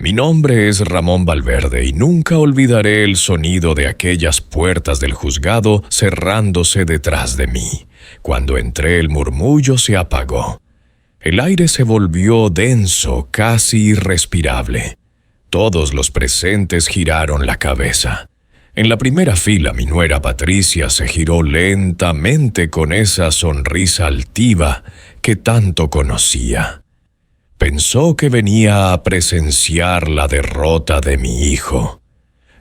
Mi nombre es Ramón Valverde y nunca olvidaré el sonido de aquellas puertas del juzgado cerrándose detrás de mí. Cuando entré, el murmullo se apagó. El aire se volvió denso, casi irrespirable. Todos los presentes giraron la cabeza. En la primera fila, mi nuera Patricia se giró lentamente con esa sonrisa altiva que tanto conocía. Pensó que venía a presenciar la derrota de mi hijo.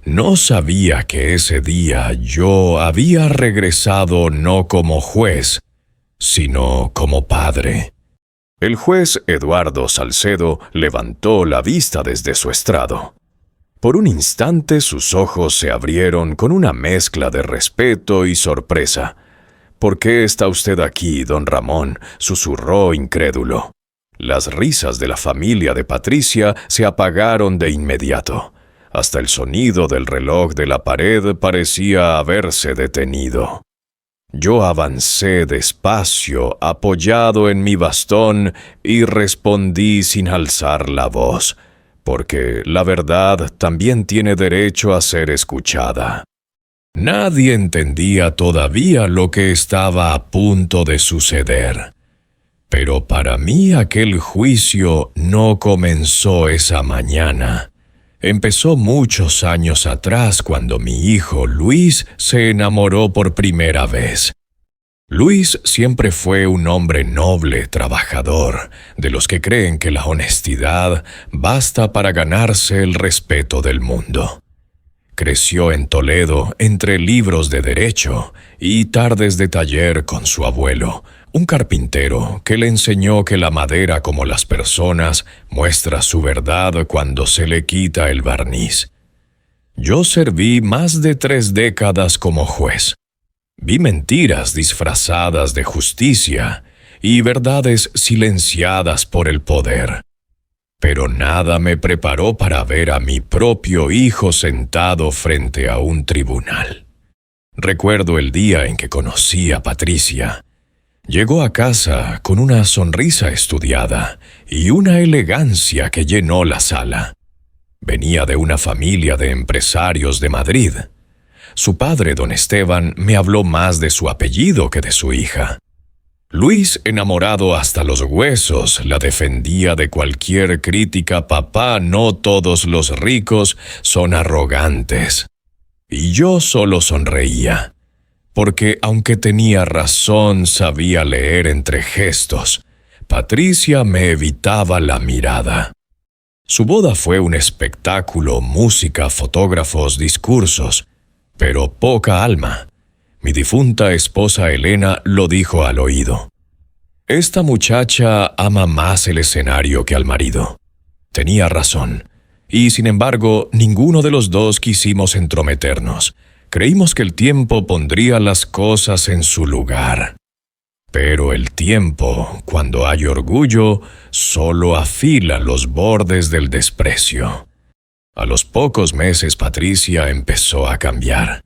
No sabía que ese día yo había regresado no como juez, sino como padre. El juez Eduardo Salcedo levantó la vista desde su estrado. Por un instante sus ojos se abrieron con una mezcla de respeto y sorpresa. «¿Por qué está usted aquí, don Ramón?», susurró incrédulo. Las risas de la familia de Patricia se apagaron de inmediato. Hasta el sonido del reloj de la pared parecía haberse detenido. Yo avancé despacio, apoyado en mi bastón, y respondí sin alzar la voz, porque la verdad también tiene derecho a ser escuchada. Nadie entendía todavía lo que estaba a punto de suceder. Pero para mí aquel juicio no comenzó esa mañana. Empezó muchos años atrás cuando mi hijo Luis se enamoró por primera vez. Luis siempre fue un hombre noble, trabajador, de los que creen que la honestidad basta para ganarse el respeto del mundo. Creció en Toledo entre libros de derecho y tardes de taller con su abuelo, un carpintero que le enseñó que la madera, como las personas, muestra su verdad cuando se le quita el barniz. Yo serví más de 3 décadas como juez. Vi mentiras disfrazadas de justicia y verdades silenciadas por el poder. Pero nada me preparó para ver a mi propio hijo sentado frente a un tribunal. Recuerdo el día en que conocí a Patricia. Llegó a casa con una sonrisa estudiada y una elegancia que llenó la sala. Venía de una familia de empresarios de Madrid. Su padre, don Esteban, me habló más de su apellido que de su hija. Luis, enamorado hasta los huesos, la defendía de cualquier crítica. «Papá, no todos los ricos son arrogantes». Y yo solo sonreía, porque aunque tenía razón, sabía leer entre gestos. Patricia me evitaba la mirada. Su boda fue un espectáculo, música, fotógrafos, discursos, pero poca alma. Mi difunta esposa Elena lo dijo al oído. «Esta muchacha ama más el escenario que al marido». Tenía razón, y sin embargo, ninguno de los dos quisimos entrometernos. Creímos que el tiempo pondría las cosas en su lugar. Pero el tiempo, cuando hay orgullo, solo afila los bordes del desprecio. A los pocos meses Patricia empezó a cambiar.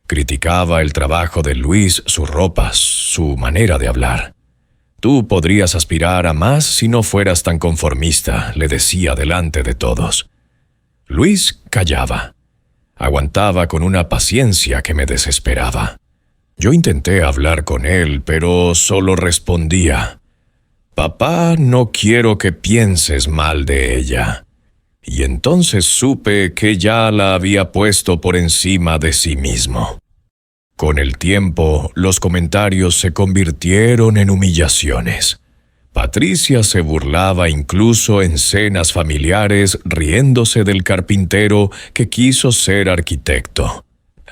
Criticaba el trabajo de Luis, su ropa, su manera de hablar. «Tú podrías aspirar a más si no fueras tan conformista», le decía delante de todos. Luis callaba. Aguantaba con una paciencia que me desesperaba. Yo intenté hablar con él, pero solo respondía: «Papá, no quiero que pienses mal de ella». Y entonces supe que ya la había puesto por encima de sí mismo. Con el tiempo, los comentarios se convirtieron en humillaciones. Patricia se burlaba incluso en cenas familiares, riéndose del carpintero que quiso ser arquitecto.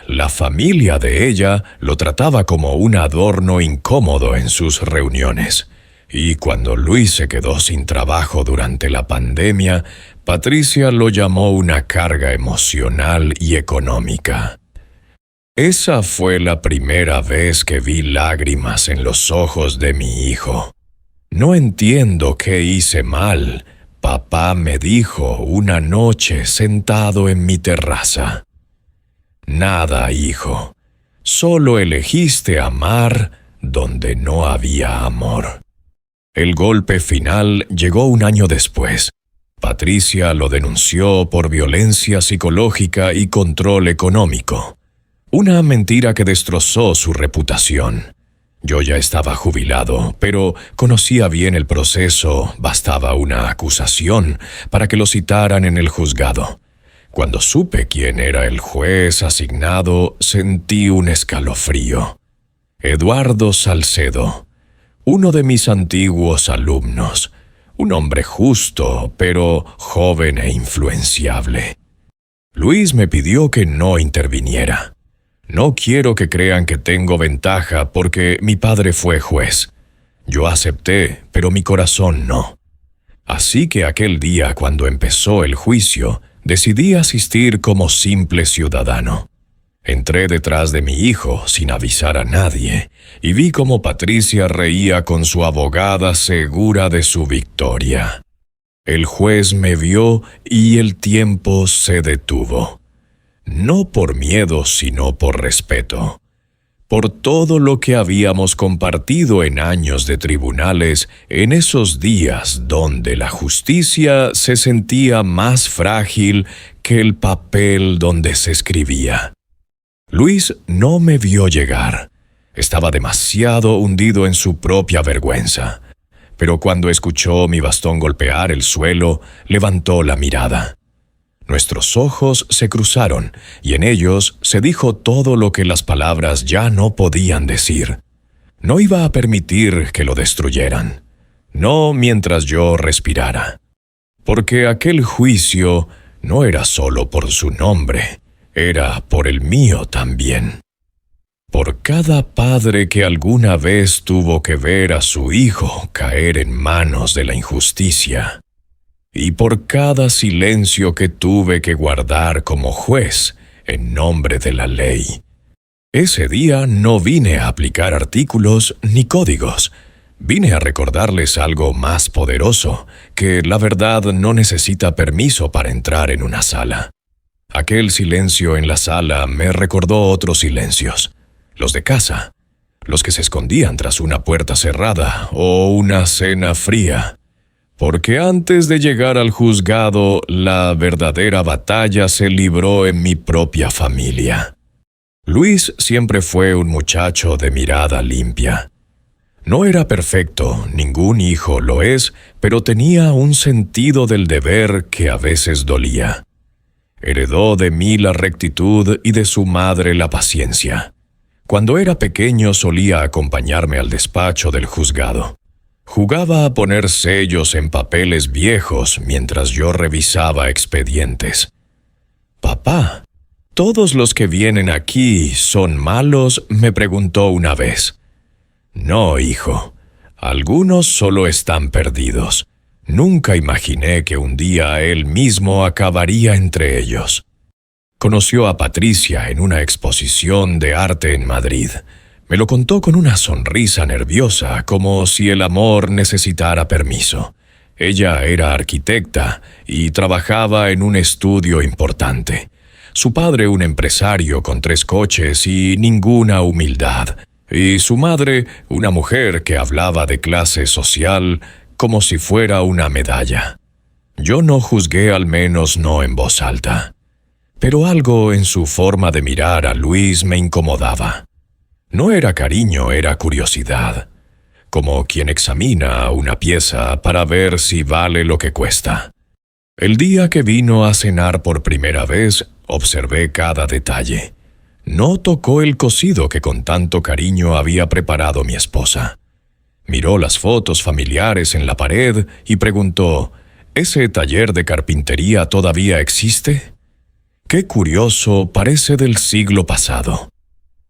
La familia de ella lo trataba como un adorno incómodo en sus reuniones. Y cuando Luis se quedó sin trabajo durante la pandemia, Patricia lo llamó una carga emocional y económica. Esa fue la primera vez que vi lágrimas en los ojos de mi hijo. «No entiendo qué hice mal», papá me dijo una noche sentado en mi terraza. «Nada, hijo. Solo elegiste amar donde no había amor». El golpe final llegó un año después. Patricia lo denunció por violencia psicológica y control económico. Una mentira que destrozó su reputación. Yo ya estaba jubilado, pero conocía bien el proceso, bastaba una acusación para que lo citaran en el juzgado. Cuando supe quién era el juez asignado, sentí un escalofrío. Eduardo Salcedo, uno de mis antiguos alumnos, un hombre justo, pero joven e influenciable. Luis me pidió que no interviniera. No quiero que crean que tengo ventaja porque mi padre fue juez. Yo acepté, pero mi corazón no. Así que aquel día, cuando empezó el juicio, decidí asistir como simple ciudadano. Entré detrás de mi hijo sin avisar a nadie y vi cómo Patricia reía con su abogada segura de su victoria. El juez me vio y el tiempo se detuvo. No por miedo, sino por respeto. Por todo lo que habíamos compartido en años de tribunales, en esos días donde la justicia se sentía más frágil que el papel donde se escribía. Luis no me vio llegar. Estaba demasiado hundido en su propia vergüenza. Pero cuando escuchó mi bastón golpear el suelo, levantó la mirada. Nuestros ojos se cruzaron y en ellos se dijo todo lo que las palabras ya no podían decir. No iba a permitir que lo destruyeran. No mientras yo respirara. Porque aquel juicio no era solo por su nombre. Era por el mío también. Por cada padre que alguna vez tuvo que ver a su hijo caer en manos de la injusticia. Y por cada silencio que tuve que guardar como juez en nombre de la ley. Ese día no vine a aplicar artículos ni códigos. Vine a recordarles algo más poderoso, que la verdad no necesita permiso para entrar en una sala. Aquel silencio en la sala me recordó otros silencios, los de casa, los que se escondían tras una puerta cerrada o una cena fría. Porque antes de llegar al juzgado, la verdadera batalla se libró en mi propia familia. Luis siempre fue un muchacho de mirada limpia. No era perfecto, ningún hijo lo es, pero tenía un sentido del deber que a veces dolía. Heredó de mí la rectitud y de su madre la paciencia. Cuando era pequeño solía acompañarme al despacho del juzgado. Jugaba a poner sellos en papeles viejos mientras yo revisaba expedientes. «Papá, ¿todos los que vienen aquí son malos?», me preguntó una vez. «No, hijo. Algunos solo están perdidos. Nunca imaginé que un día él mismo acabaría entre ellos». Conoció a Patricia en una exposición de arte en Madrid. Me lo contó con una sonrisa nerviosa, como si el amor necesitara permiso. Ella era arquitecta y trabajaba en un estudio importante. Su padre un empresario con 3 coches y ninguna humildad. Y su madre una mujer que hablaba de clase social como si fuera una medalla. Yo no juzgué, al menos no en voz alta. Pero algo en su forma de mirar a Luis me incomodaba. No era cariño, era curiosidad. Como quien examina una pieza para ver si vale lo que cuesta. El día que vino a cenar por primera vez, observé cada detalle. No tocó el cocido que con tanto cariño había preparado mi esposa. Miró las fotos familiares en la pared y preguntó: ¿ese taller de carpintería todavía existe? Qué curioso, parece del siglo pasado.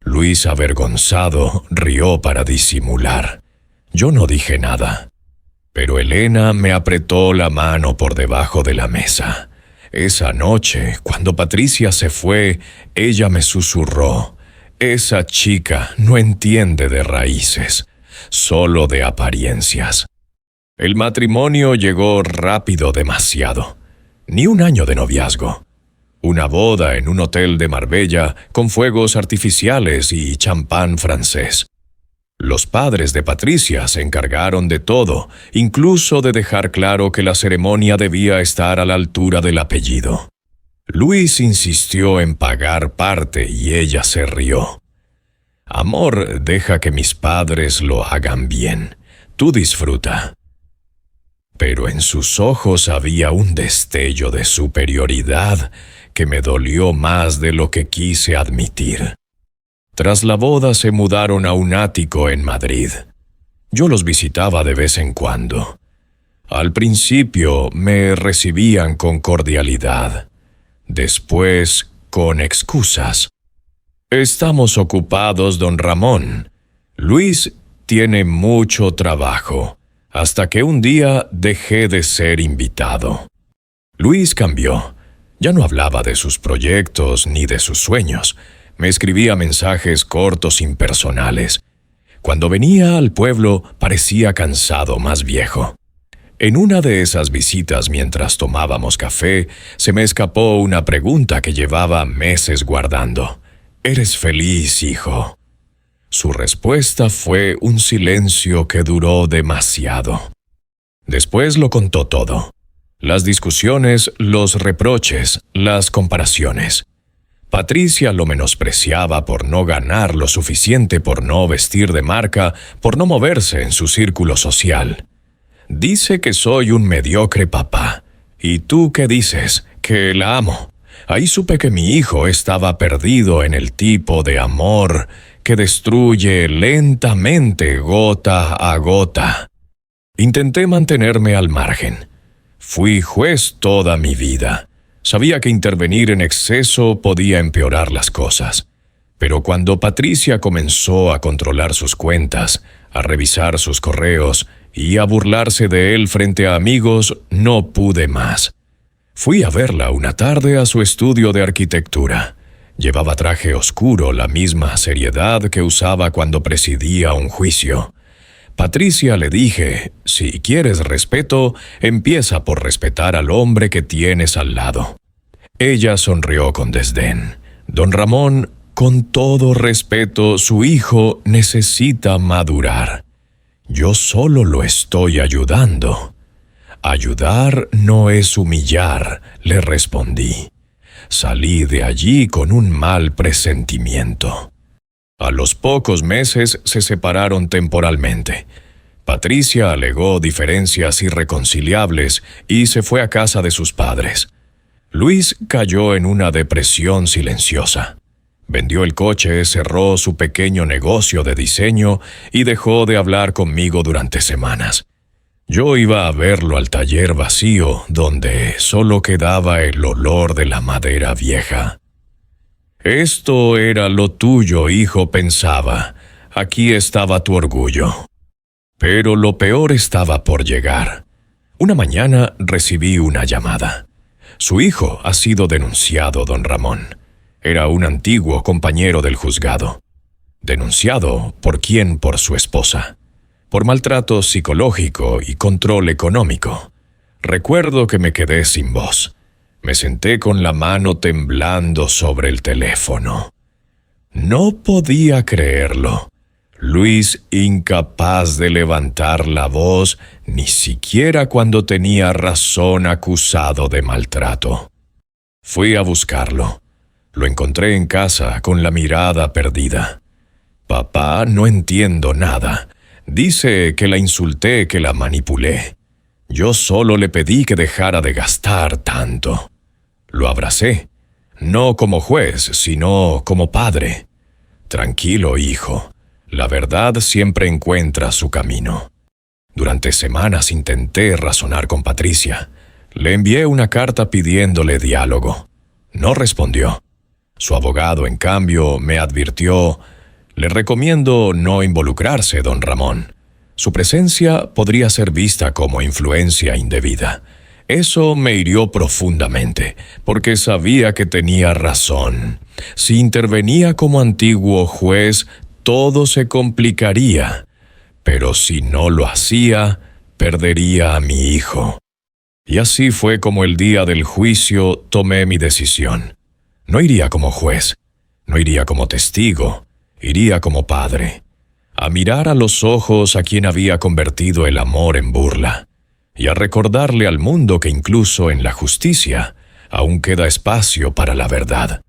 Luis, avergonzado, rió para disimular. Yo no dije nada. Pero Elena me apretó la mano por debajo de la mesa. Esa noche, cuando Patricia se fue, ella me susurró: «Esa chica no entiende de raíces, solo de apariencias». El matrimonio llegó rápido demasiado. Ni un año de noviazgo. Una boda en un hotel de Marbella con fuegos artificiales y champán francés. Los padres de Patricia se encargaron de todo, incluso de dejar claro que la ceremonia debía estar a la altura del apellido. Luis insistió en pagar parte y ella se rió. Amor, deja que mis padres lo hagan bien. Tú disfruta. Pero en sus ojos había un destello de superioridad que me dolió más de lo que quise admitir. Tras la boda se mudaron a un ático en Madrid. Yo los visitaba de vez en cuando. Al principio me recibían con cordialidad, después con excusas. Estamos ocupados, don Ramón. Luis tiene mucho trabajo, hasta que un día dejé de ser invitado. Luis cambió. Ya no hablaba de sus proyectos ni de sus sueños. Me escribía mensajes cortos impersonales. Cuando venía al pueblo parecía cansado, más viejo. En una de esas visitas mientras tomábamos café, se me escapó una pregunta que llevaba meses guardando. ¿Eres feliz, hijo? Su respuesta fue un silencio que duró demasiado. Después lo contó todo. Las discusiones, los reproches, las comparaciones. Patricia lo menospreciaba por no ganar lo suficiente, por no vestir de marca, por no moverse en su círculo social. Dice que soy un mediocre papá. ¿Y tú qué dices? Que la amo. Ahí supe que mi hijo estaba perdido en el tipo de amor que destruye lentamente, gota a gota. Intenté mantenerme al margen. Fui juez toda mi vida. Sabía que intervenir en exceso podía empeorar las cosas. Pero cuando Patricia comenzó a controlar sus cuentas, a revisar sus correos y a burlarse de él frente a amigos, no pude más. Fui a verla una tarde a su estudio de arquitectura. Llevaba traje oscuro, la misma seriedad que usaba cuando presidía un juicio. Patricia, le dije, si quieres respeto, empieza por respetar al hombre que tienes al lado. Ella sonrió con desdén. Don Ramón, con todo respeto, su hijo necesita madurar. Yo solo lo estoy ayudando. Ayudar no es humillar, le respondí. Salí de allí con un mal presentimiento. A los pocos meses se separaron temporalmente. Patricia alegó diferencias irreconciliables y se fue a casa de sus padres. Luis cayó en una depresión silenciosa. Vendió el coche, cerró su pequeño negocio de diseño y dejó de hablar conmigo durante semanas. Yo iba a verlo al taller vacío, donde solo quedaba el olor de la madera vieja. Esto era lo tuyo, hijo, pensaba. Aquí estaba tu orgullo. Pero lo peor estaba por llegar. Una mañana recibí una llamada. Su hijo ha sido denunciado, don Ramón. Era un antiguo compañero del juzgado. ¿Denunciado por quién? Por su esposa. Por maltrato psicológico y control económico. Recuerdo que me quedé sin voz. Me senté con la mano temblando sobre el teléfono. No podía creerlo. Luis, incapaz de levantar la voz, ni siquiera cuando tenía razón, acusado de maltrato. Fui a buscarlo. Lo encontré en casa con la mirada perdida. Papá, no entiendo nada. Dice que la insulté, que la manipulé. Yo solo le pedí que dejara de gastar tanto. Lo abracé, no como juez, sino como padre. Tranquilo, hijo. La verdad siempre encuentra su camino. Durante semanas intenté razonar con Patricia. Le envié una carta pidiéndole diálogo. No respondió. Su abogado, en cambio, me advirtió: le recomiendo no involucrarse, don Ramón. Su presencia podría ser vista como influencia indebida. Eso me hirió profundamente, porque sabía que tenía razón. Si intervenía como antiguo juez, todo se complicaría. Pero si no lo hacía, perdería a mi hijo. Y así fue como el día del juicio tomé mi decisión. No iría como juez, no iría como testigo, iría como padre. a mirar a los ojos a quien había convertido el amor en burla, y a recordarle al mundo que incluso en la justicia aún queda espacio para la verdad.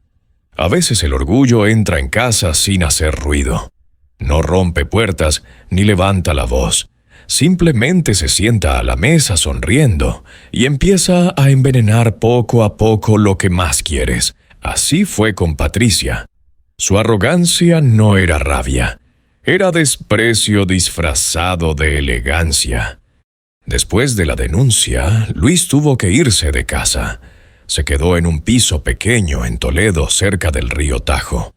A veces el orgullo entra en casa sin hacer ruido. No rompe puertas ni levanta la voz. Simplemente se sienta a la mesa sonriendo y empieza a envenenar poco a poco lo que más quieres. Así fue con Patricia. Su arrogancia no era rabia, era desprecio disfrazado de elegancia. Después de la denuncia, Luis tuvo que irse de casa. Se quedó en un piso pequeño en Toledo, cerca del río Tajo.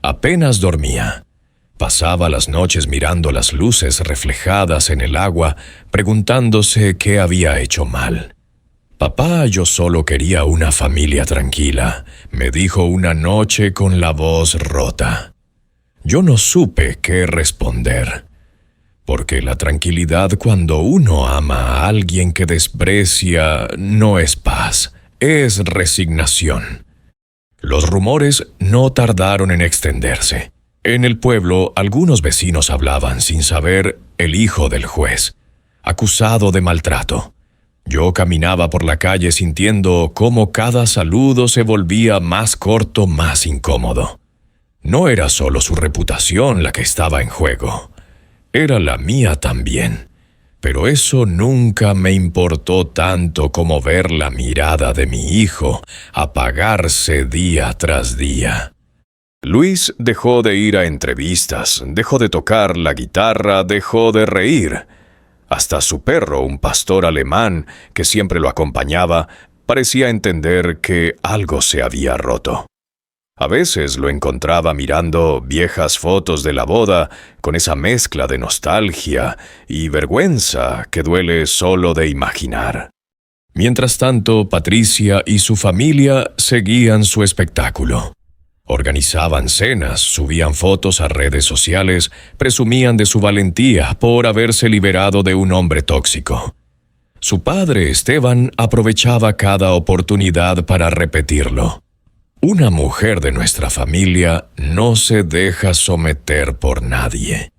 Apenas dormía. Pasaba las noches mirando las luces reflejadas en el agua, preguntándose qué había hecho mal. «Papá, yo solo quería una familia tranquila», me dijo una noche con la voz rota. Yo no supe qué responder, porque la tranquilidad cuando uno ama a alguien que desprecia no es paz, es resignación. Los rumores no tardaron en extenderse. En el pueblo, algunos vecinos hablaban sin saber el hijo del juez, acusado de maltrato. Yo caminaba por la calle sintiendo cómo cada saludo se volvía más corto, más incómodo. No era solo su reputación la que estaba en juego, era la mía también. Pero eso nunca me importó tanto como ver la mirada de mi hijo apagarse día tras día. Luis dejó de ir a entrevistas, dejó de tocar la guitarra, dejó de reír. Hasta su perro, un pastor alemán que siempre lo acompañaba, parecía entender que algo se había roto. A veces lo encontraba mirando viejas fotos de la boda con esa mezcla de nostalgia y vergüenza que duele solo de imaginar. Mientras tanto, Patricia y su familia seguían su espectáculo. Organizaban cenas, subían fotos a redes sociales, presumían de su valentía por haberse liberado de un hombre tóxico. Su padre, Esteban, aprovechaba cada oportunidad para repetirlo. Una mujer de nuestra familia no se deja someter por nadie.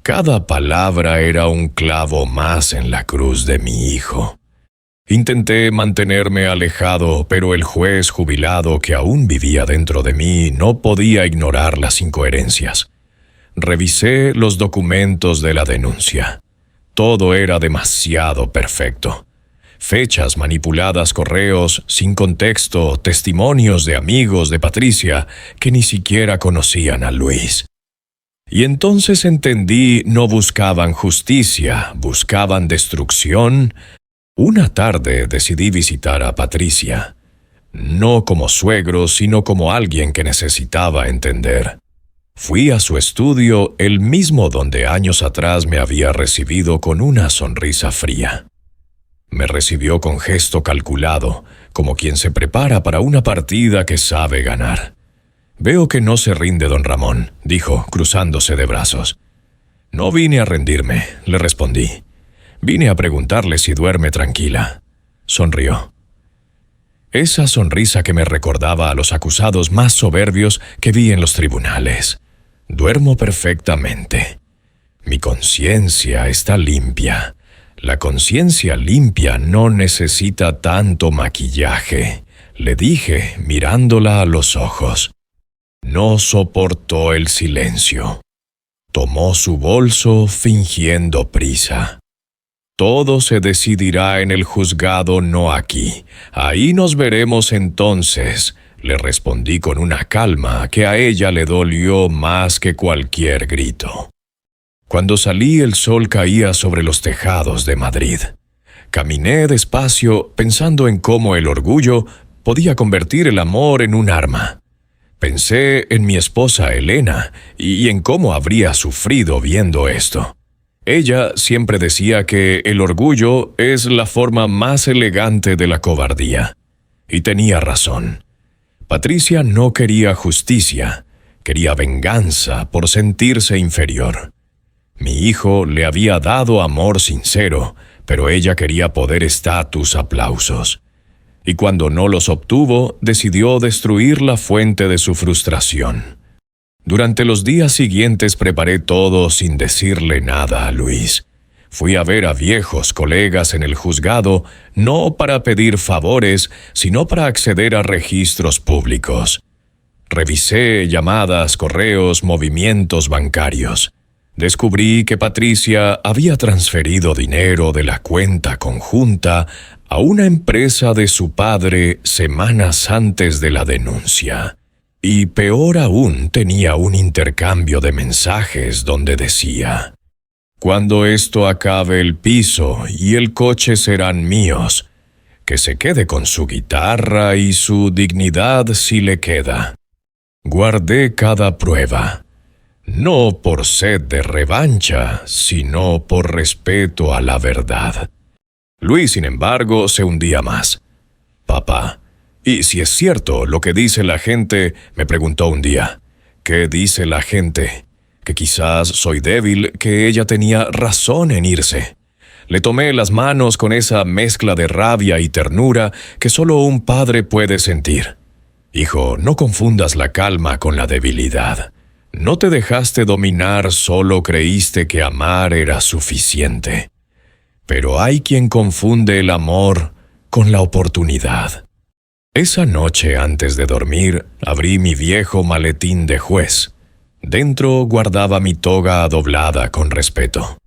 Cada palabra era un clavo más en la cruz de mi hijo. Intenté mantenerme alejado, pero el juez jubilado que aún vivía dentro de mí no podía ignorar las incoherencias. Revisé los documentos de la denuncia. Todo era demasiado perfecto. Fechas manipuladas, correos sin contexto, testimonios de amigos de Patricia que ni siquiera conocían a Luis. Y entonces entendí, no buscaban justicia, buscaban destrucción. Una tarde decidí visitar a Patricia, no como suegro, sino como alguien que necesitaba entender. Fui a su estudio, el mismo donde años atrás me había recibido con una sonrisa fría. Me recibió con gesto calculado, como quien se prepara para una partida que sabe ganar. «Veo que no se rinde, don Ramón», dijo, cruzándose de brazos. «No vine a rendirme», le respondí. «Vine a preguntarle si duerme tranquila». Sonrió. Esa sonrisa que me recordaba a los acusados más soberbios que vi en los tribunales. Duermo perfectamente. Mi conciencia está limpia. La conciencia limpia no necesita tanto maquillaje, le dije mirándola a los ojos. No soportó el silencio. Tomó su bolso fingiendo prisa. «Todo se decidirá en el juzgado, no aquí. Ahí nos veremos entonces», le respondí con una calma que a ella le dolió más que cualquier grito. Cuando salí, el sol caía sobre los tejados de Madrid. Caminé despacio pensando en cómo el orgullo podía convertir el amor en un arma. Pensé en mi esposa Elena y en cómo habría sufrido viendo esto. Ella siempre decía que el orgullo es la forma más elegante de la cobardía. Y tenía razón. Patricia no quería justicia, quería venganza por sentirse inferior. Mi hijo le había dado amor sincero, pero ella quería poder, estatus, aplausos. Y cuando no los obtuvo, decidió destruir la fuente de su frustración. Durante los días siguientes preparé todo sin decirle nada a Luis. Fui a ver a viejos colegas en el juzgado, no para pedir favores, sino para acceder a registros públicos. Revisé llamadas, correos, movimientos bancarios. Descubrí que Patricia había transferido dinero de la cuenta conjunta a una empresa de su padre semanas antes de la denuncia. Y peor aún, tenía un intercambio de mensajes donde decía: «Cuando esto acabe el piso y el coche serán míos. Que se quede con su guitarra y su dignidad si le queda». Guardé cada prueba, no por sed de revancha, sino por respeto a la verdad. Luis, sin embargo, se hundía más. «Papá, ¿y si es cierto lo que dice la gente?», me preguntó un día. «¿Qué dice la gente? Que quizás soy débil, que ella tenía razón en irse». Le tomé las manos con esa mezcla de rabia y ternura que solo un padre puede sentir. «Hijo, no confundas la calma con la debilidad. No te dejaste dominar, solo creíste que amar era suficiente. Pero hay quien confunde el amor con la oportunidad». Esa noche, antes de dormir, abrí mi viejo maletín de juez. Dentro guardaba mi toga doblada con respeto.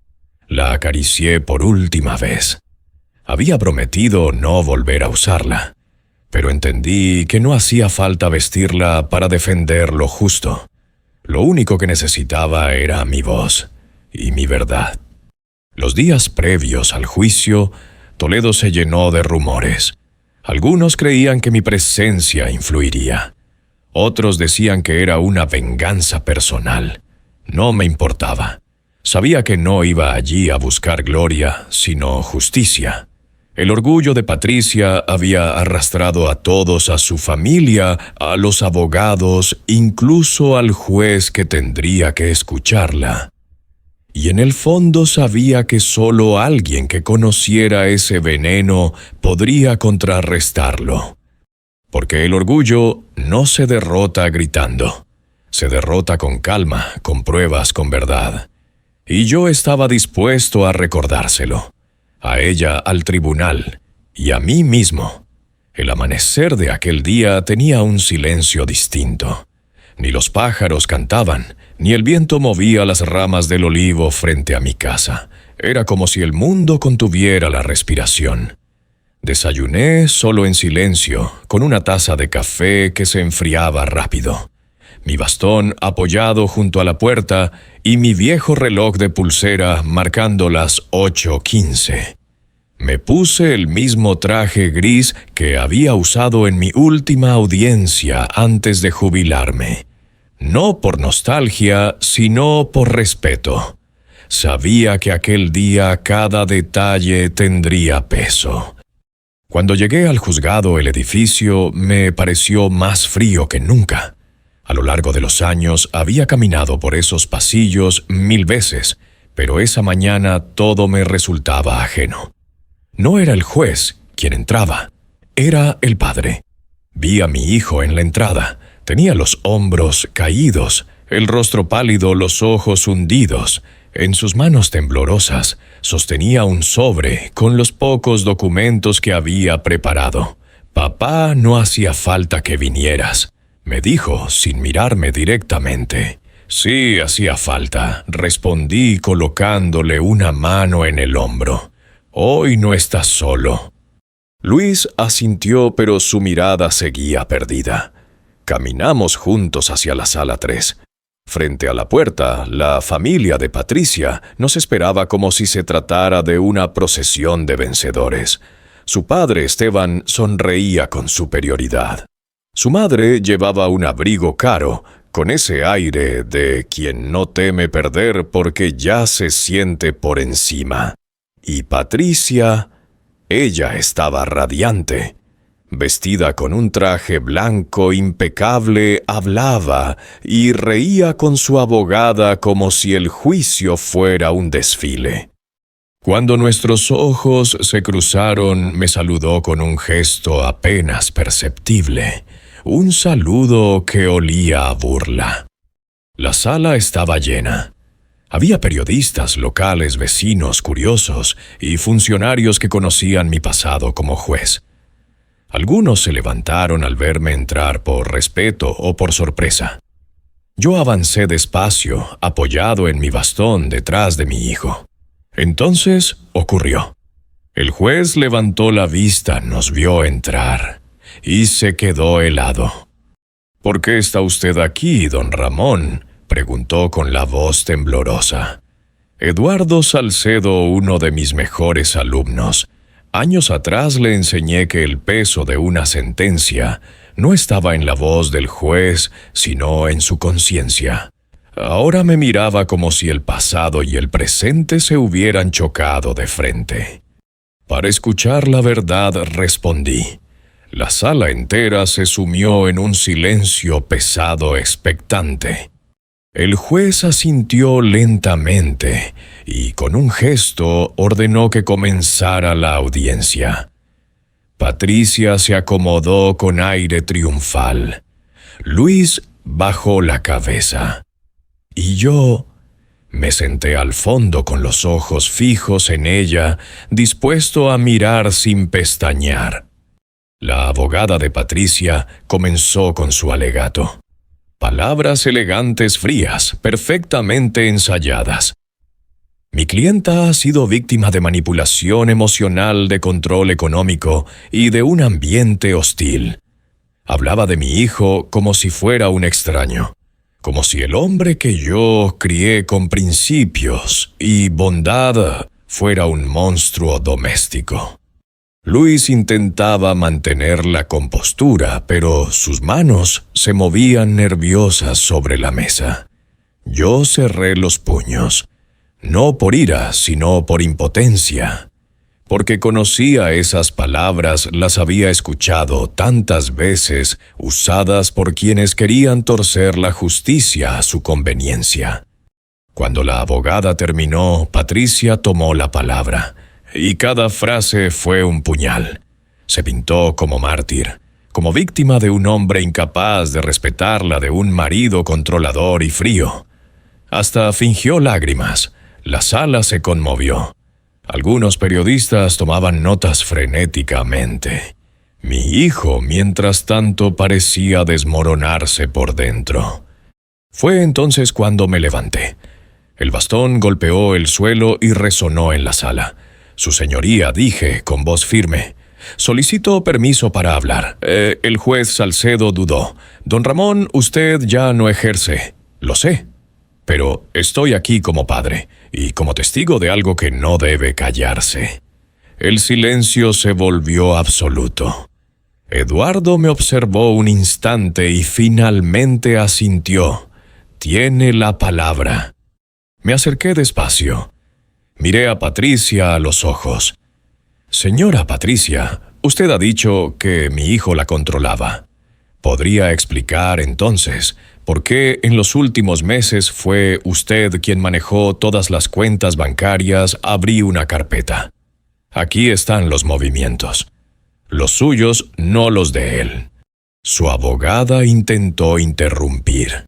La acaricié por última vez. Había prometido no volver a usarla, pero entendí que no hacía falta vestirla para defender lo justo. Lo único que necesitaba era mi voz y mi verdad. Los días previos al juicio, Toledo se llenó de rumores. Algunos creían que mi presencia influiría. Otros decían que era una venganza personal. No me importaba. Sabía que no iba allí a buscar gloria, sino justicia. El orgullo de Patricia había arrastrado a todos, a su familia, a los abogados, incluso al juez que tendría que escucharla. Y en el fondo sabía que solo alguien que conociera ese veneno podría contrarrestarlo. Porque el orgullo no se derrota gritando. Se derrota con calma, con pruebas, con verdad. Y yo estaba dispuesto a recordárselo. A ella, al tribunal, y a mí mismo. El amanecer de aquel día tenía un silencio distinto. Ni los pájaros cantaban, ni el viento movía las ramas del olivo frente a mi casa. Era como si el mundo contuviera la respiración. Desayuné solo en silencio, con una taza de café que se enfriaba rápido. Mi bastón apoyado junto a la puerta y mi viejo reloj de pulsera marcando las 8:15. Me puse el mismo traje gris que había usado en mi última audiencia antes de jubilarme. No por nostalgia, sino por respeto. Sabía que aquel día cada detalle tendría peso. Cuando llegué al juzgado, el edificio me pareció más frío que nunca. A lo largo de los años había caminado por esos pasillos 1000 veces, pero esa mañana todo me resultaba ajeno. No era el juez quien entraba, era el padre. Vi a mi hijo en la entrada. Tenía los hombros caídos, el rostro pálido, los ojos hundidos. En sus manos temblorosas sostenía un sobre con los pocos documentos que había preparado. «Papá, no hacía falta que vinieras», me dijo sin mirarme directamente. «Sí, hacía falta», respondí colocándole una mano en el hombro. «Hoy no estás solo». Luis asintió, pero su mirada seguía perdida. Caminamos juntos hacia la sala 3. Frente a la puerta, la familia de Patricia nos esperaba como si se tratara de una procesión de vencedores. Su padre, Esteban, sonreía con superioridad. Su madre llevaba un abrigo caro, con ese aire de quien no teme perder porque ya se siente por encima. Y Patricia, ella estaba radiante. Vestida con un traje blanco impecable, hablaba y reía con su abogada como si el juicio fuera un desfile. Cuando nuestros ojos se cruzaron, me saludó con un gesto apenas perceptible, un saludo que olía a burla. La sala estaba llena. Había periodistas locales, vecinos, curiosos y funcionarios que conocían mi pasado como juez. Algunos se levantaron al verme entrar por respeto o por sorpresa. Yo avancé despacio, apoyado en mi bastón detrás de mi hijo. Entonces ocurrió. El juez levantó la vista, nos vio entrar y se quedó helado. «¿Por qué está usted aquí, don Ramón?», preguntó con la voz temblorosa. Eduardo Salcedo, uno de mis mejores alumnos. Años atrás le enseñé que el peso de una sentencia no estaba en la voz del juez, sino en su conciencia. Ahora me miraba como si el pasado y el presente se hubieran chocado de frente. Para escuchar la verdad respondí. La sala entera se sumió en un silencio pesado expectante. El juez asintió lentamente y con un gesto ordenó que comenzara la audiencia. Patricia se acomodó con aire triunfal. Luis bajó la cabeza. Y yo me senté al fondo con los ojos fijos en ella, dispuesto a mirar sin pestañear. La abogada de Patricia comenzó con su alegato. Palabras elegantes frías, perfectamente ensayadas. Mi clienta ha sido víctima de manipulación emocional, de control económico y de un ambiente hostil. Hablaba de mi hijo como si fuera un extraño, como si el hombre que yo crié con principios y bondad fuera un monstruo doméstico. Luis intentaba mantener la compostura, pero sus manos se movían nerviosas sobre la mesa. Yo cerré los puños, no por ira, sino por impotencia, porque conocía esas palabras, las había escuchado tantas veces, usadas por quienes querían torcer la justicia a su conveniencia. Cuando la abogada terminó, Patricia tomó la palabra. Y cada frase fue un puñal. Se pintó como mártir, como víctima de un hombre incapaz de respetarla, de un marido controlador y frío. Hasta fingió lágrimas. La sala se conmovió. Algunos periodistas tomaban notas frenéticamente. Mi hijo, mientras tanto, parecía desmoronarse por dentro. Fue entonces cuando me levanté. El bastón golpeó el suelo y resonó en la sala. «Su señoría», dije con voz firme. «Solicito permiso para hablar». El juez Salcedo dudó. «Don Ramón, usted ya no ejerce». «Lo sé. Pero estoy aquí como padre y como testigo de algo que no debe callarse». El silencio se volvió absoluto. Eduardo me observó un instante y finalmente asintió. «Tiene la palabra». Me acerqué despacio. Miré a Patricia a los ojos. «Señora Patricia, usted ha dicho que mi hijo la controlaba. ¿Podría explicar entonces por qué en los últimos meses fue usted quien manejó todas las cuentas bancarias? Abrí una carpeta. Aquí están los movimientos. Los suyos, no los de él». Su abogada intentó interrumpir.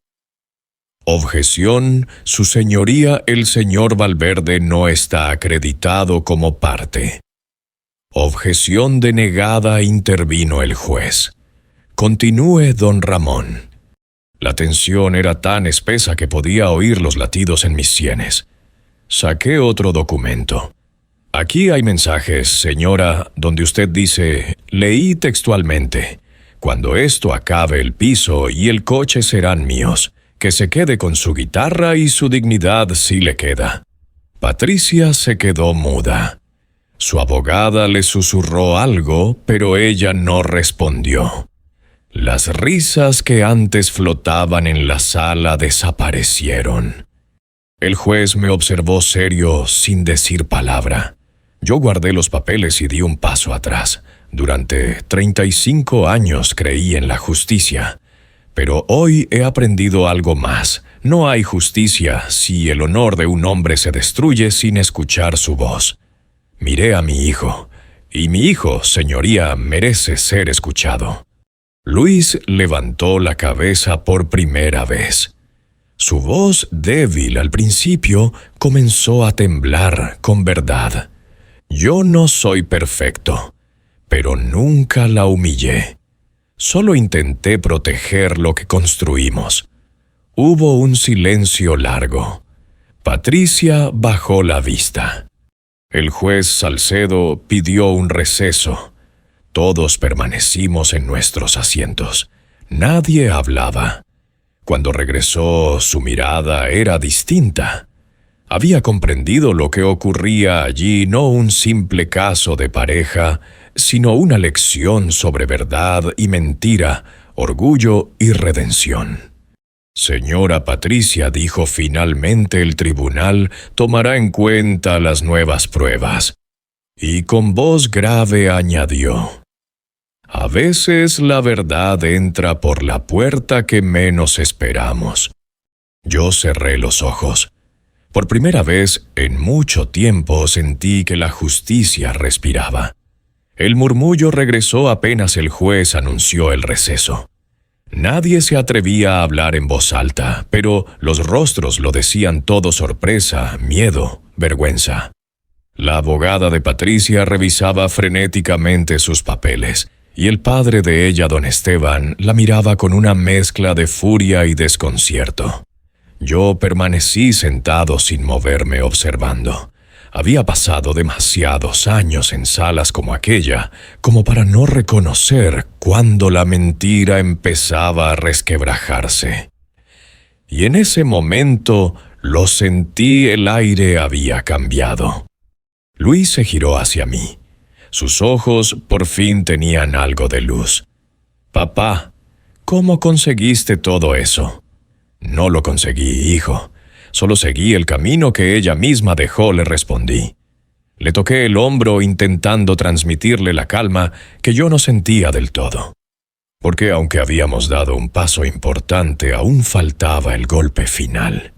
«Objeción, su señoría el señor Valverde no está acreditado como parte». «Objeción denegada», intervino el juez. «Continúe, don Ramón». La tensión era tan espesa que podía oír los latidos en mis sienes. Saqué otro documento. «Aquí hay mensajes, señora, donde usted dice, leí textualmente, cuando esto acabe el piso y el coche serán míos. Que se quede con su guitarra y su dignidad si le queda». Patricia se quedó muda. Su abogada le susurró algo, pero ella no respondió. Las risas que antes flotaban en la sala desaparecieron. El juez me observó serio, sin decir palabra. Yo guardé los papeles y di un paso atrás. Durante 35 años creí en la justicia. Pero hoy he aprendido algo más. No hay justicia si el honor de un hombre se destruye sin escuchar su voz. Miré a mi hijo, y mi hijo, señoría, merece ser escuchado. Luis levantó la cabeza por primera vez. Su voz, débil al principio, comenzó a temblar con verdad. Yo no soy perfecto, pero nunca la humillé. Solo intenté proteger lo que construimos. Hubo un silencio largo. Patricia bajó la vista. El juez Salcedo pidió un receso. Todos permanecimos en nuestros asientos. Nadie hablaba. Cuando regresó, su mirada era distinta. Había comprendido lo que ocurría allí, no un simple caso de pareja, sino una lección sobre verdad y mentira, orgullo y redención. Señora Patricia, dijo finalmente, el tribunal tomará en cuenta las nuevas pruebas. Y con voz grave añadió: a veces la verdad entra por la puerta que menos esperamos. Yo cerré los ojos. Por primera vez en mucho tiempo sentí que la justicia respiraba. El murmullo regresó apenas el juez anunció el receso. Nadie se atrevía a hablar en voz alta, pero los rostros lo decían todo: sorpresa, miedo, vergüenza. La abogada de Patricia revisaba frenéticamente sus papeles, y el padre de ella, don Esteban, la miraba con una mezcla de furia y desconcierto. Yo permanecí sentado sin moverme, observando. Había pasado demasiados años en salas como aquella, como para no reconocer cuando la mentira empezaba a resquebrajarse. Y en ese momento lo sentí, el aire había cambiado. Luis se giró hacia mí. Sus ojos por fin tenían algo de luz. «Papá, ¿cómo conseguiste todo eso?» «No lo conseguí, hijo. Solo seguí el camino que ella misma dejó», le respondí. Le toqué el hombro intentando transmitirle la calma que yo no sentía del todo. Porque aunque habíamos dado un paso importante, aún faltaba el golpe final.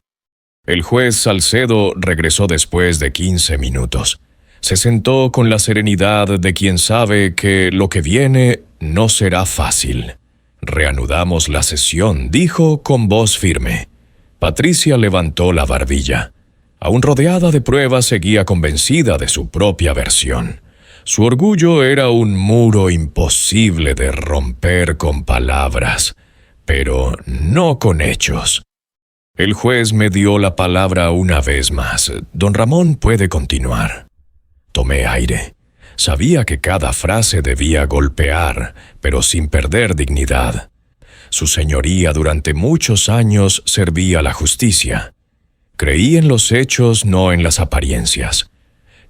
El juez Salcedo regresó después de 15 minutos. Se sentó con la serenidad de quien sabe que lo que viene no será fácil. «Reanudamos la sesión», dijo con voz firme. Patricia levantó la barbilla. Aún rodeada de pruebas, seguía convencida de su propia versión. Su orgullo era un muro imposible de romper con palabras, pero no con hechos. El juez me dio la palabra una vez más. «Don Ramón puede continuar». Tomé aire. Sabía que cada frase debía golpear, pero sin perder dignidad. Su señoría durante muchos años servía a la justicia. Creí en los hechos, no en las apariencias.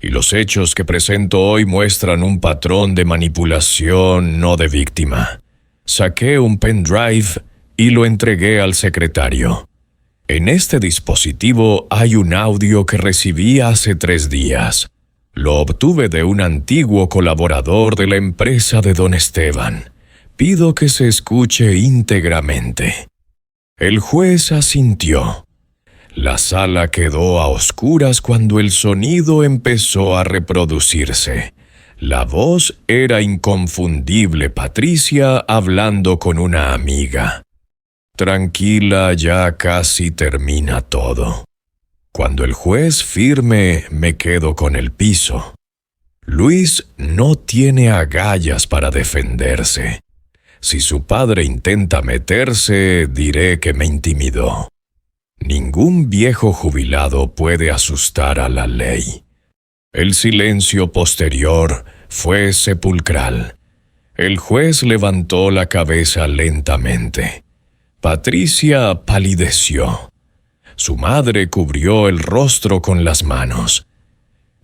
Y los hechos que presento hoy muestran un patrón de manipulación, no de víctima. Saqué un pendrive y lo entregué al secretario. En este dispositivo hay un audio que recibí hace 3 días. Lo obtuve de un antiguo colaborador de la empresa de don Esteban. Pido que se escuche íntegramente. El juez asintió. La sala quedó a oscuras cuando el sonido empezó a reproducirse. La voz era inconfundible, Patricia hablando con una amiga. «Tranquila, ya casi termina todo». Cuando el juez firme, me quedo con el piso. Luis no tiene agallas para defenderse. Si su padre intenta meterse, diré que me intimidó. Ningún viejo jubilado puede asustar a la ley. El silencio posterior fue sepulcral. El juez levantó la cabeza lentamente. Patricia palideció. Su madre cubrió el rostro con las manos.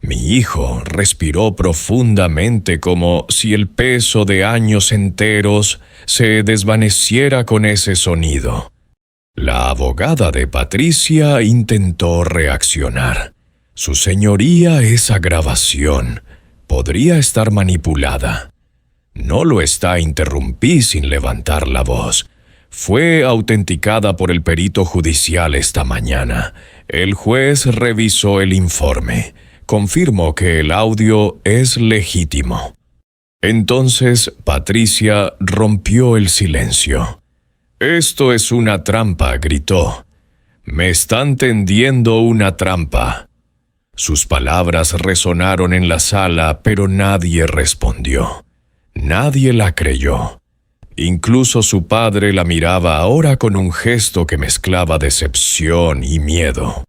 Mi hijo respiró profundamente, como si el peso de años enteros se desvaneciera con ese sonido. La abogada de Patricia intentó reaccionar. «Su señoría, esa grabación podría estar manipulada». «No lo está», interrumpí sin levantar la voz. «Fue autenticada por el perito judicial esta mañana. El juez revisó el informe. Confirmó que el audio es legítimo». Entonces Patricia rompió el silencio. «Esto es una trampa», gritó. Me están tendiendo una trampa. Sus palabras resonaron en la sala, pero nadie respondió. Nadie la creyó. Incluso su padre la miraba ahora con un gesto que mezclaba decepción y miedo.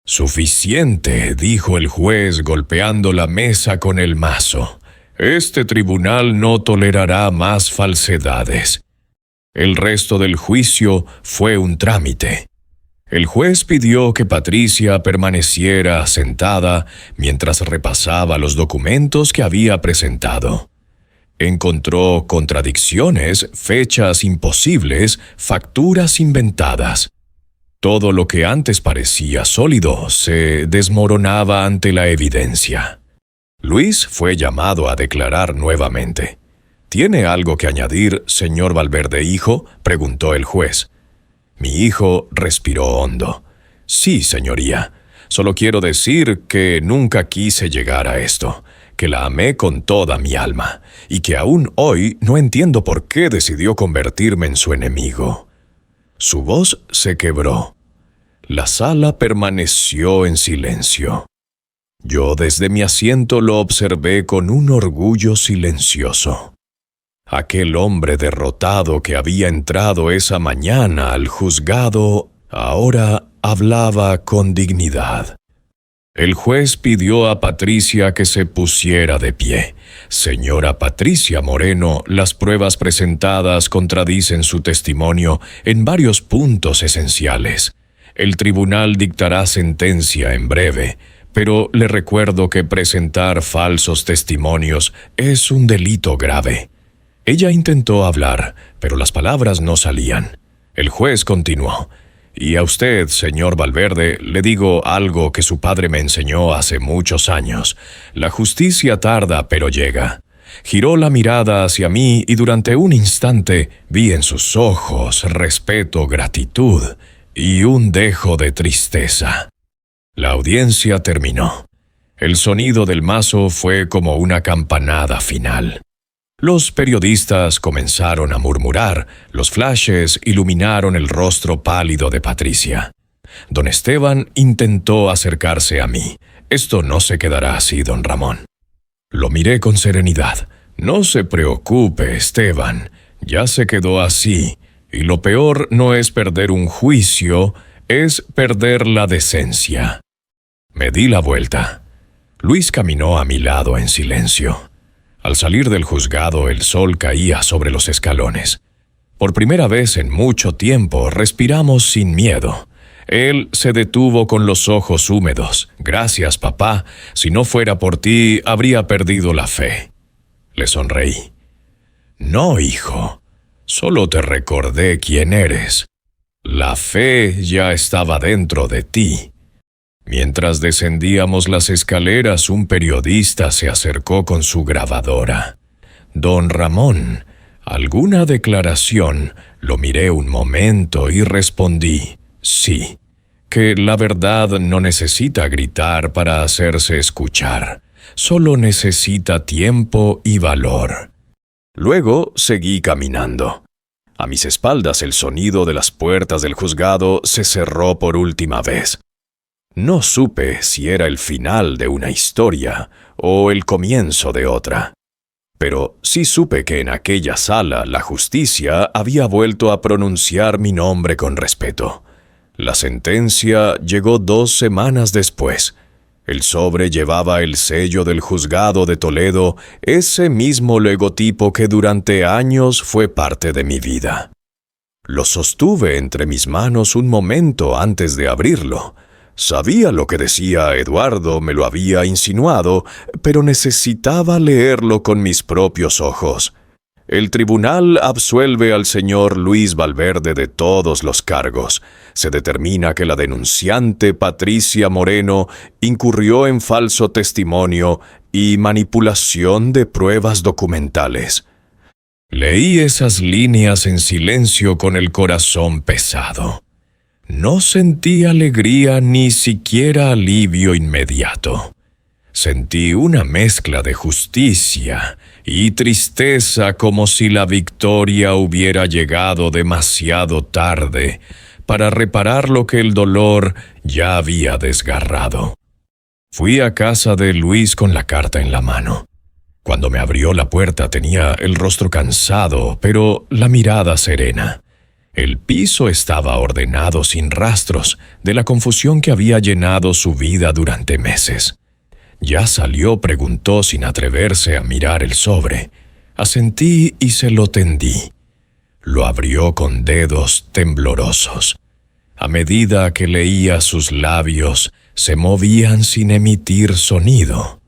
«Suficiente», dijo el juez golpeando la mesa con el mazo. «Este tribunal no tolerará más falsedades». El resto del juicio fue un trámite. El juez pidió que Patricia permaneciera sentada mientras repasaba los documentos que había presentado. Encontró contradicciones, fechas imposibles, facturas inventadas. Todo lo que antes parecía sólido se desmoronaba ante la evidencia. Luis fue llamado a declarar nuevamente. «¿Tiene algo que añadir, señor Valverde, hijo?», preguntó el juez. Mi hijo respiró hondo. «Sí, señoría. Solo quiero decir que nunca quise llegar a esto, que la amé con toda mi alma, y que aún hoy no entiendo por qué decidió convertirme en su enemigo». Su voz se quebró. La sala permaneció en silencio. Yo desde mi asiento lo observé con un orgullo silencioso. Aquel hombre derrotado que había entrado esa mañana al juzgado ahora hablaba con dignidad. El juez pidió a Patricia que se pusiera de pie. «Señora Patricia Moreno, las pruebas presentadas contradicen su testimonio en varios puntos esenciales. El tribunal dictará sentencia en breve, pero le recuerdo que presentar falsos testimonios es un delito grave». Ella intentó hablar, pero las palabras no salían. El juez continuó. «Y a usted, señor Valverde, le digo algo que su padre me enseñó hace muchos años. La justicia tarda, pero llega». Giró la mirada hacia mí y durante un instante vi en sus ojos respeto, gratitud y un dejo de tristeza. La audiencia terminó. El sonido del mazo fue como una campanada final. Los periodistas comenzaron a murmurar, los flashes iluminaron el rostro pálido de Patricia. Don Esteban intentó acercarse a mí. «Esto no se quedará así, don Ramón». Lo miré con serenidad. «No se preocupe, Esteban, ya se quedó así, y lo peor no es perder un juicio, es perder la decencia». Me di la vuelta. Luis caminó a mi lado en silencio. Al salir del juzgado, el sol caía sobre los escalones. Por primera vez en mucho tiempo respiramos sin miedo. Él se detuvo con los ojos húmedos. «Gracias, papá. Si no fuera por ti, habría perdido la fe». Le sonreí. «No, hijo. Solo te recordé quién eres. La fe ya estaba dentro de ti». Mientras descendíamos las escaleras, un periodista se acercó con su grabadora. «Don Ramón, ¿alguna declaración?». Lo miré un momento y respondí, «Sí, que la verdad no necesita gritar para hacerse escuchar, solo necesita tiempo y valor». Luego seguí caminando. A mis espaldas el sonido de las puertas del juzgado se cerró por última vez. No supe si era el final de una historia o el comienzo de otra. Pero sí supe que en aquella sala la justicia había vuelto a pronunciar mi nombre con respeto. La sentencia llegó 2 semanas después. El sobre llevaba el sello del juzgado de Toledo, ese mismo logotipo que durante años fue parte de mi vida. Lo sostuve entre mis manos un momento antes de abrirlo. Sabía lo que decía Eduardo, me lo había insinuado, pero necesitaba leerlo con mis propios ojos. El tribunal absuelve al señor Luis Valverde de todos los cargos. Se determina que la denunciante Patricia Moreno incurrió en falso testimonio y manipulación de pruebas documentales. Leí esas líneas en silencio con el corazón pesado. No sentí alegría ni siquiera alivio inmediato. Sentí una mezcla de justicia y tristeza, como si la victoria hubiera llegado demasiado tarde, para reparar lo que el dolor ya había desgarrado. Fui a casa de Luis con la carta en la mano. Cuando me abrió la puerta tenía el rostro cansado, pero la mirada serena. El piso estaba ordenado sin rastros de la confusión que había llenado su vida durante meses. Ya salió, preguntó sin atreverse a mirar el sobre. Asentí y se lo tendí. Lo abrió con dedos temblorosos. A medida que leía, sus labios se movían sin emitir sonido.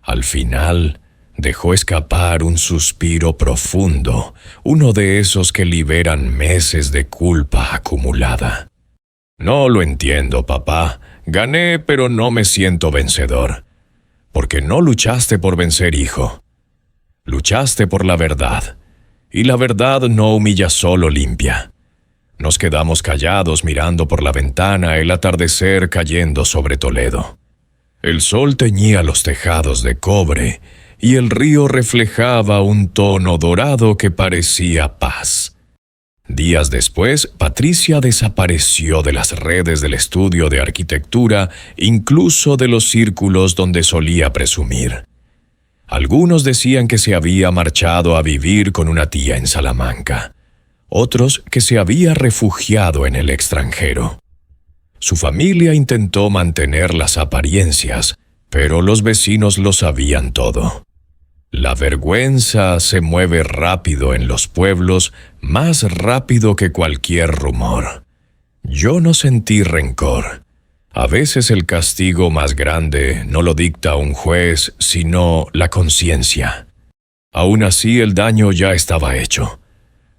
Al final, dejó escapar un suspiro profundo, uno de esos que liberan meses de culpa acumulada. No lo entiendo, papá. Gané, pero no me siento vencedor. Porque no luchaste por vencer, hijo. Luchaste por la verdad. Y la verdad no humilla, solo limpia. Nos quedamos callados mirando por la ventana el atardecer cayendo sobre Toledo. El sol teñía los tejados de cobre y el río reflejaba un tono dorado que parecía paz. Días después, Patricia desapareció de las redes del estudio de arquitectura, incluso de los círculos donde solía presumir. Algunos decían que se había marchado a vivir con una tía en Salamanca. Otros que se había refugiado en el extranjero. Su familia intentó mantener las apariencias, pero los vecinos lo sabían todo. La vergüenza se mueve rápido en los pueblos, más rápido que cualquier rumor. Yo no sentí rencor. A veces el castigo más grande no lo dicta un juez, sino la conciencia. Aún así, el daño ya estaba hecho.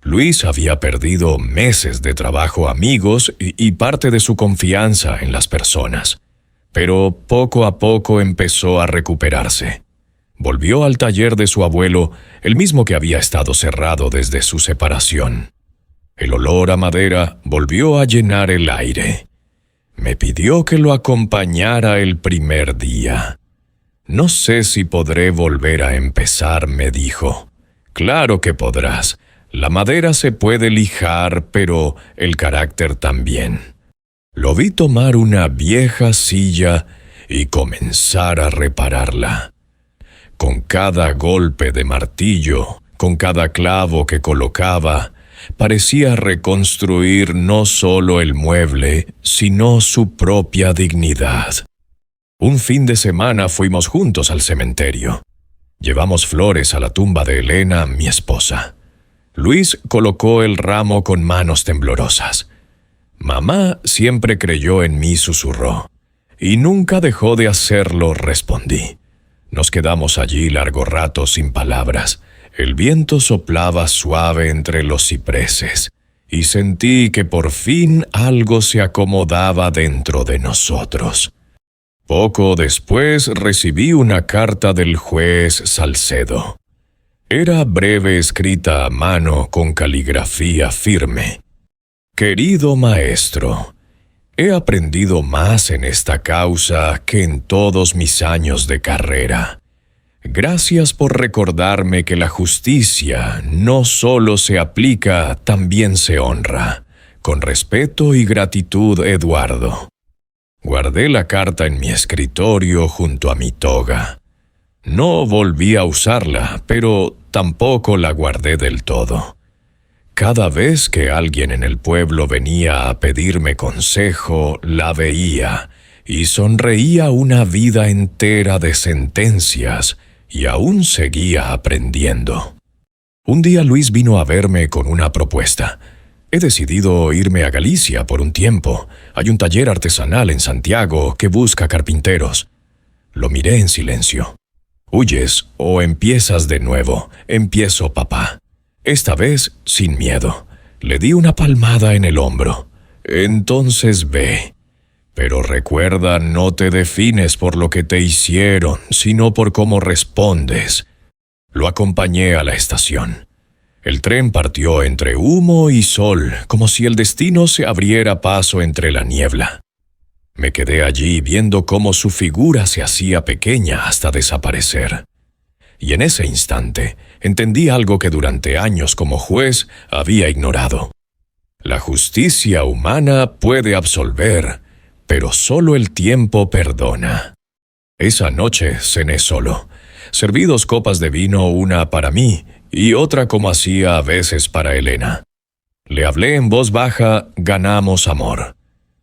Luis había perdido meses de trabajo, amigos y parte de su confianza en las personas. Pero poco a poco empezó a recuperarse. Volvió al taller de su abuelo, el mismo que había estado cerrado desde su separación. El olor a madera volvió a llenar el aire. Me pidió que lo acompañara el primer día. No sé si podré volver a empezar, me dijo. Claro que podrás. La madera se puede lijar, pero el carácter también. Lo vi tomar una vieja silla y comenzar a repararla. Con cada golpe de martillo, con cada clavo que colocaba, parecía reconstruir no solo el mueble, sino su propia dignidad. Un fin de semana fuimos juntos al cementerio. Llevamos flores a la tumba de Elena, mi esposa. Luis colocó el ramo con manos temblorosas. Mamá siempre creyó en mí, susurró. Y nunca dejó de hacerlo, respondí. Nos quedamos allí largo rato sin palabras. El viento soplaba suave entre los cipreses, y sentí que por fin algo se acomodaba dentro de nosotros. Poco después recibí una carta del juez Salcedo. Era breve, escrita a mano con caligrafía firme. Querido maestro, he aprendido más en esta causa que en todos mis años de carrera. Gracias por recordarme que la justicia no solo se aplica, también se honra. Con respeto y gratitud, Eduardo. Guardé la carta en mi escritorio junto a mi toga. No volví a usarla, pero tampoco la guardé del todo. Cada vez que alguien en el pueblo venía a pedirme consejo, la veía y sonreía una vida entera de sentencias y aún seguía aprendiendo. Un día Luis vino a verme con una propuesta. He decidido irme a Galicia por un tiempo. Hay un taller artesanal en Santiago que busca carpinteros. Lo miré en silencio. ¿Huyes o empiezas de nuevo? Empiezo, papá. Esta vez sin miedo. Le di una palmada en el hombro. Entonces ve. Pero recuerda, no te defines por lo que te hicieron, sino por cómo respondes. Lo acompañé a la estación. El tren partió entre humo y sol, como si el destino se abriera paso entre la niebla. Me quedé allí viendo cómo su figura se hacía pequeña hasta desaparecer. Y en ese instante entendí algo que durante años como juez había ignorado. La justicia humana puede absolver, pero solo el tiempo perdona. Esa noche cené solo. Serví 2 copas de vino, una para mí y otra como hacía a veces para Elena. Le hablé en voz baja: ganamos amor.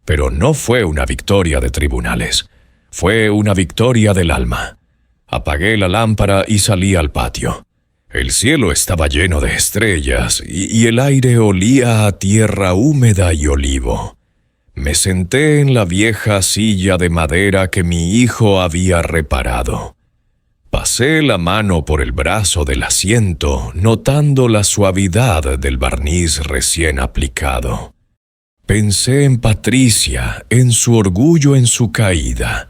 Pero no fue una victoria de tribunales. Fue una victoria del alma. Apagué la lámpara y salí al patio. El cielo estaba lleno de estrellas y el aire olía a tierra húmeda y olivo. Me senté en la vieja silla de madera que mi hijo había reparado. Pasé la mano por el brazo del asiento, notando la suavidad del barniz recién aplicado. Pensé en Patricia, en su orgullo en su caída,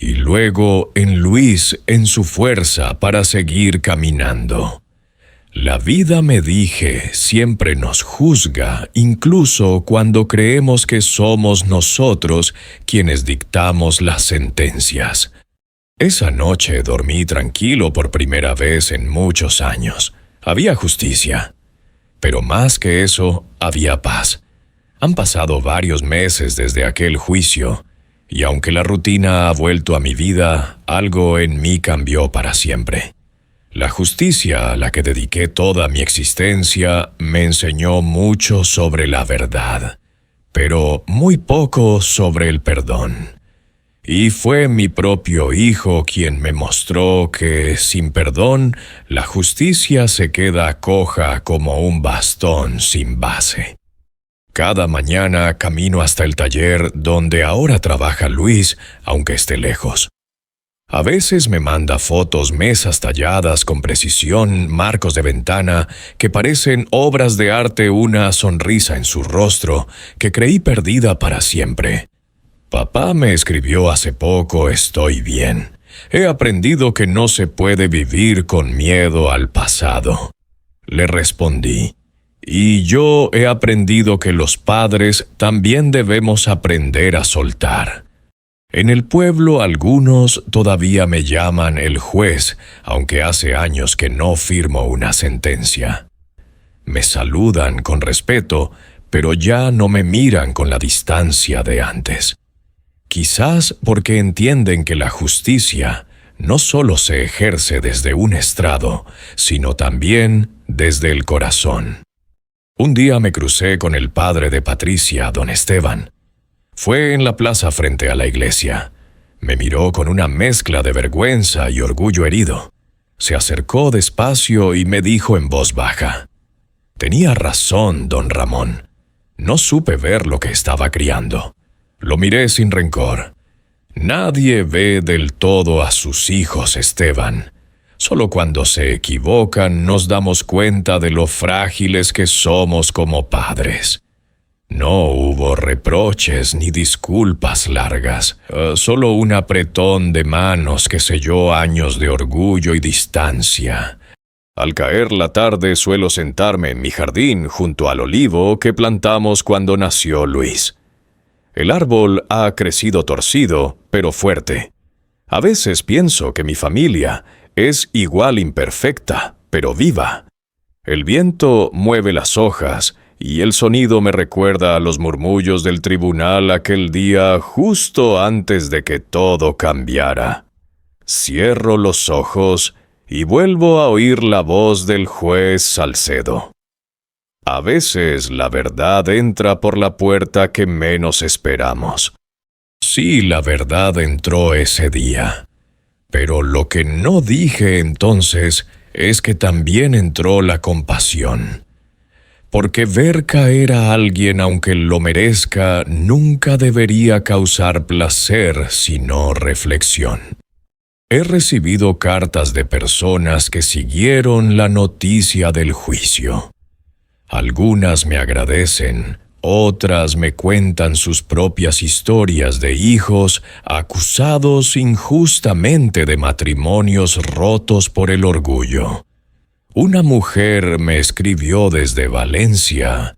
y luego en Luis, en su fuerza para seguir caminando. La vida, me dije, siempre nos juzga, incluso cuando creemos que somos nosotros quienes dictamos las sentencias. Esa noche dormí tranquilo por primera vez en muchos años. Había justicia. Pero más que eso, había paz. Han pasado varios meses desde aquel juicio, y aunque la rutina ha vuelto a mi vida, algo en mí cambió para siempre. La justicia a la que dediqué toda mi existencia me enseñó mucho sobre la verdad, pero muy poco sobre el perdón. Y fue mi propio hijo quien me mostró que, sin perdón, la justicia se queda coja como un bastón sin base. Cada mañana camino hasta el taller donde ahora trabaja Luis, aunque esté lejos. A veces me manda fotos, mesas talladas con precisión, marcos de ventana, que parecen obras de arte, una sonrisa en su rostro que creí perdida para siempre. Papá me escribió hace poco: estoy bien. He aprendido que no se puede vivir con miedo al pasado. Le respondí: y yo he aprendido que los padres también debemos aprender a soltar. En el pueblo algunos todavía me llaman el juez, aunque hace años que no firmo una sentencia. Me saludan con respeto, pero ya no me miran con la distancia de antes. Quizás porque entienden que la justicia no solo se ejerce desde un estrado, sino también desde el corazón. Un día me crucé con el padre de Patricia, don Esteban. Fue en la plaza frente a la iglesia. Me miró con una mezcla de vergüenza y orgullo herido. Se acercó despacio y me dijo en voz baja: tenía razón, don Ramón. No supe ver lo que estaba criando. Lo miré sin rencor. Nadie ve del todo a sus hijos, Esteban. Solo cuando se equivocan nos damos cuenta de lo frágiles que somos como padres. No hubo reproches ni disculpas largas, solo un apretón de manos que selló años de orgullo y distancia. Al caer la tarde suelo sentarme en mi jardín junto al olivo que plantamos cuando nació Luis. El árbol ha crecido torcido, pero fuerte. A veces pienso que mi familia es igual imperfecta, pero viva. El viento mueve las hojas y el sonido me recuerda a los murmullos del tribunal aquel día justo antes de que todo cambiara. Cierro los ojos y vuelvo a oír la voz del juez Salcedo. A veces la verdad entra por la puerta que menos esperamos. Sí, la verdad entró ese día. Pero lo que no dije entonces es que también entró la compasión. Porque ver caer a alguien aunque lo merezca nunca debería causar placer sino reflexión. He recibido cartas de personas que siguieron la noticia del juicio. Algunas me agradecen, otras me cuentan sus propias historias de hijos acusados injustamente de matrimonios rotos por el orgullo. Una mujer me escribió desde Valencia.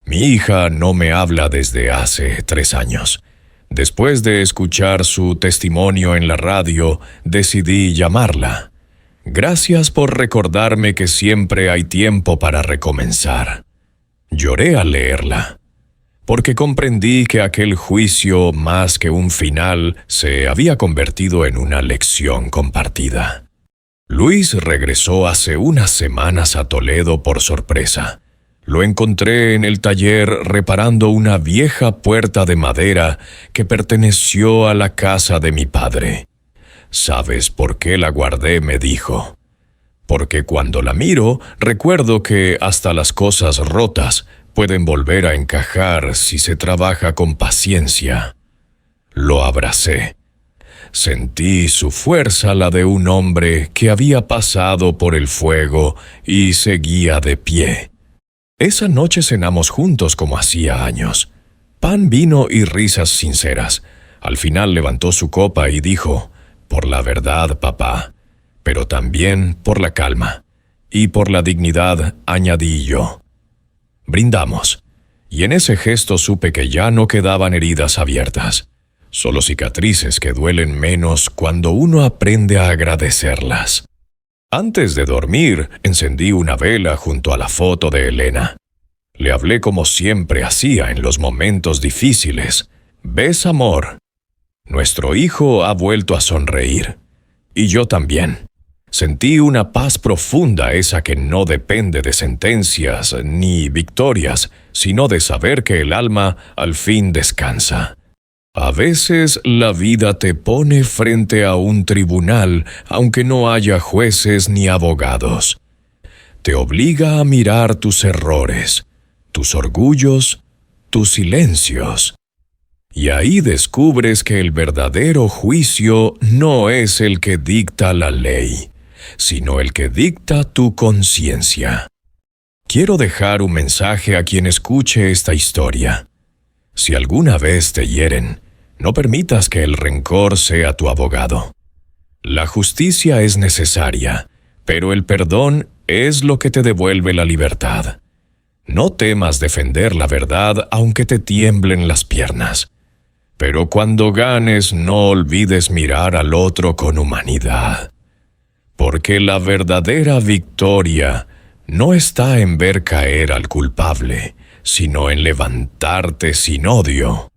Mi hija no me habla desde hace 3 años. Después de escuchar su testimonio en la radio, decidí llamarla. Gracias por recordarme que siempre hay tiempo para recomenzar. Lloré al leerla, porque comprendí que aquel juicio, más que un final, se había convertido en una lección compartida. Luis regresó hace unas semanas a Toledo por sorpresa. Lo encontré en el taller reparando una vieja puerta de madera que perteneció a la casa de mi padre. ¿Sabes por qué la guardé?, me dijo. Porque cuando la miro, recuerdo que hasta las cosas rotas pueden volver a encajar si se trabaja con paciencia. Lo abracé. Sentí su fuerza, la de un hombre que había pasado por el fuego y seguía de pie. Esa noche cenamos juntos como hacía años. Pan, vino y risas sinceras. Al final levantó su copa y dijo: «Por la verdad, papá, pero también por la calma. Y por la dignidad», añadí yo. Brindamos, y en ese gesto supe que ya no quedaban heridas abiertas, solo cicatrices que duelen menos cuando uno aprende a agradecerlas. Antes de dormir, encendí una vela junto a la foto de Elena. Le hablé como siempre hacía en los momentos difíciles. «¿Ves, amor? Nuestro hijo ha vuelto a sonreír. Y yo también». Sentí una paz profunda, esa que no depende de sentencias ni victorias, sino de saber que el alma al fin descansa. A veces la vida te pone frente a un tribunal, aunque no haya jueces ni abogados. Te obliga a mirar tus errores, tus orgullos, tus silencios. Y ahí descubres que el verdadero juicio no es el que dicta la ley, sino el que dicta tu conciencia. Quiero dejar un mensaje a quien escuche esta historia. Si alguna vez te hieren, no permitas que el rencor sea tu abogado. La justicia es necesaria, pero el perdón es lo que te devuelve la libertad. No temas defender la verdad aunque te tiemblen las piernas. Pero cuando ganes, no olvides mirar al otro con humanidad. Porque la verdadera victoria no está en ver caer al culpable, sino en levantarte sin odio.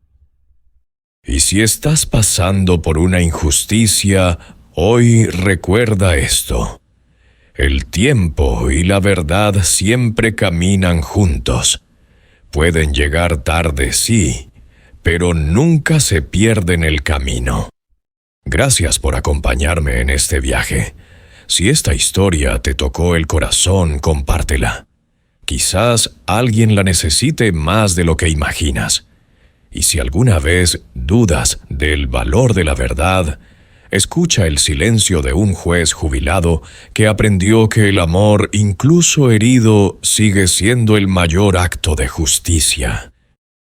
Y si estás pasando por una injusticia, hoy recuerda esto: el tiempo y la verdad siempre caminan juntos. Pueden llegar tarde, sí, pero nunca se pierden el camino. Gracias por acompañarme en este viaje. Si esta historia te tocó el corazón, compártela. Quizás alguien la necesite más de lo que imaginas. Y si alguna vez dudas del valor de la verdad, escucha el silencio de un juez jubilado que aprendió que el amor, incluso herido, sigue siendo el mayor acto de justicia.